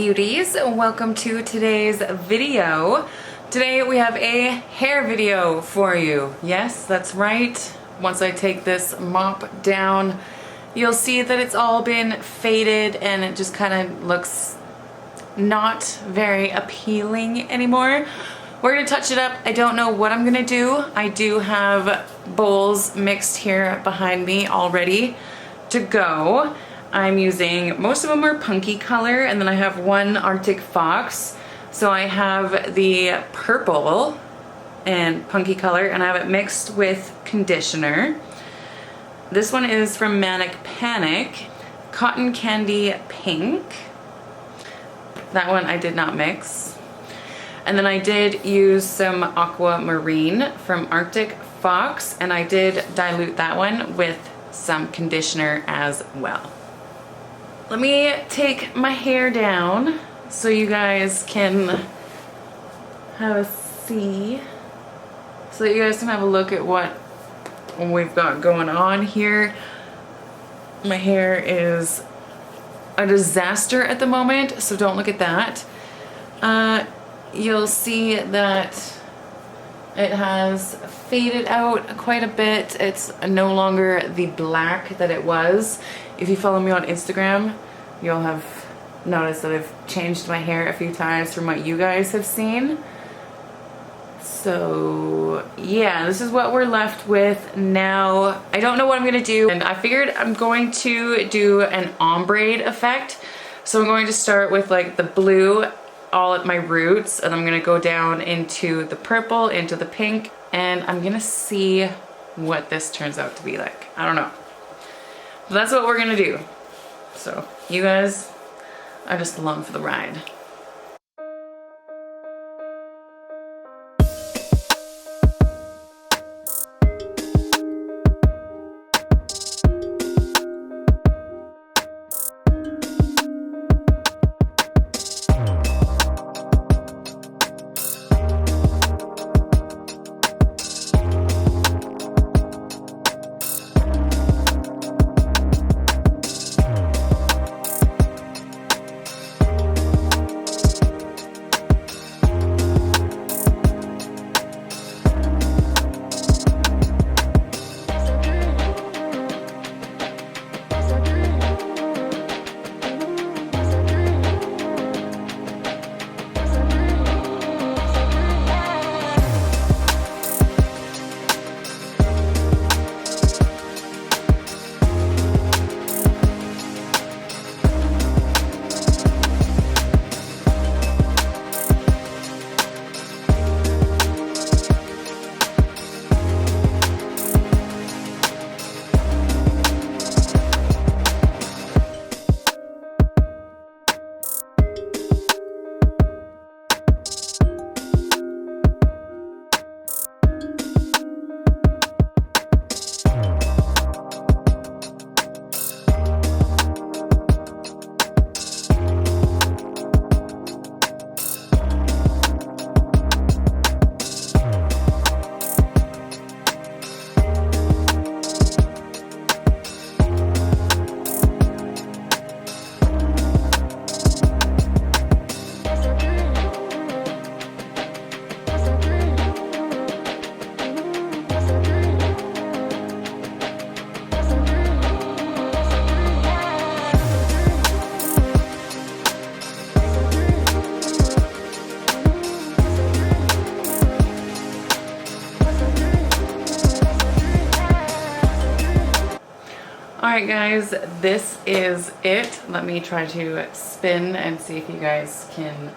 beauties, welcome to today's video. Today we have a hair video for you. Yes, that's right. Once I take this mop down, you'll see that it's all been faded and it just kind of looks not very appealing anymore. We're gonna touch it up. I don't know what I'm gonna do. I do have bowls mixed here behind me all ready to go. I'm using, most of them are punky color, and then I have one Arctic Fox. So I have the purple and punky color, and I have it mixed with conditioner. This one is from Manic Panic, Cotton Candy Pink. That one I did not mix. And then I did use some Aquamarine from Arctic Fox, and I did dilute that one with some conditioner as well. Let me take my hair down so you guys can have a see, so that you guys can have a look at what we've got going on here. My hair is a disaster at the moment, so don't look at that. You'll see that it has faded out quite a bit. It's no longer the black that it was. If you follow me on Instagram, you'll have noticed that I've changed my hair a few times from what you guys have seen. So yeah, this is what we're left with now. I don't know what I'm gonna do, and I figured I'm going to do an ombre effect. So I'm going to start with like the blue all at my roots, and I'm gonna go down into the purple, into the pink, and I'm gonna see what this turns out to be like. I don't know. But that's what we're gonna do. So you guys are just along for the ride. Alright guys, this is it. Let me try to spin and see if you guys can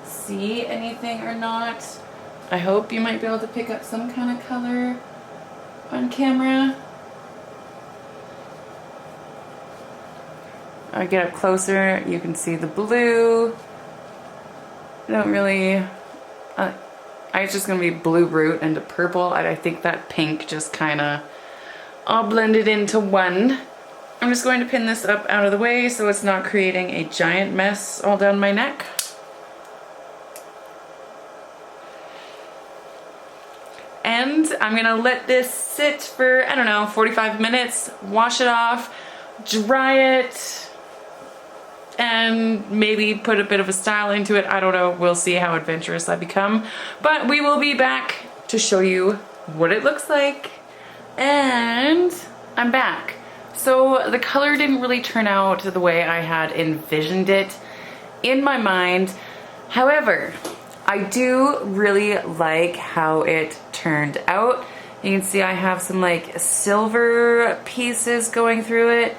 see anything or not. I hope you might be able to pick up some kind of color on camera. I get up closer, you can see the blue. I don't really... it's just going to be blue root into purple. I think that pink just kind of all blended into one. I'm just going to pin this up out of the way so it's not creating a giant mess all down my neck. And I'm gonna let this sit for, I don't know, 45 minutes, wash it off, dry it, and maybe put a bit of a style into it. I don't know, we'll see how adventurous I become. But we will be back to show you what it looks like. And I'm back. So the color didn't really turn out the way I had envisioned it in my mind. However, I do really like how it turned out. You can see I have some like silver pieces going through it.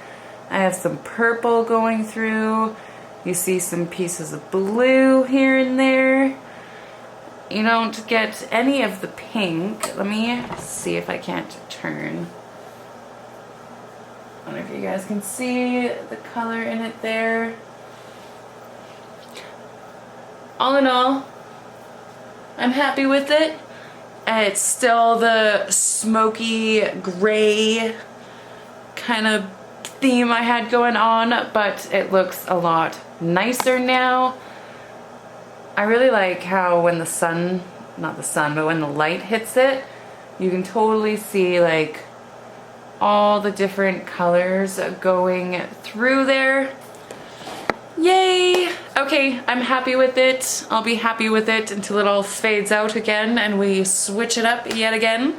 I have some purple going through. You see some pieces of blue here and there. You don't get any of the pink. Let me see if I can't turn. I don't know if you guys can see the color in it there. All in all, I'm happy with it. It's still the smoky gray kind of theme I had going on, but it looks a lot nicer now. I really like how when the sun, not the sun, but when the light hits it, you can totally see like all the different colors going through there. Yay! Okay, I'm happy with it. I'll be happy with it until it all fades out again and we switch it up yet again.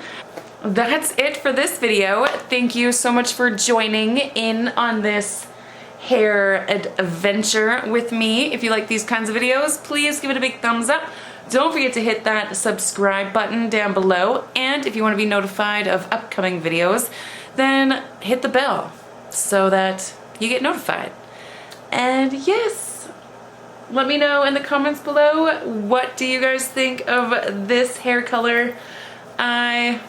That's it for this video. Thank you so much for joining in on this hair adventure with me. If you like these kinds of videos, please give it a big thumbs up. Don't forget to hit that subscribe button down below. And if you want to be notified of upcoming videos, then hit the bell so that you get notified. And yes, let me know in the comments below, what do you guys think of this hair color? I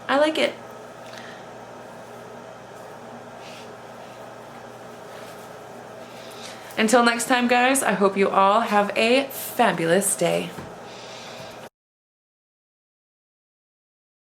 like it. Until next time, guys, I hope you all have a fabulous day.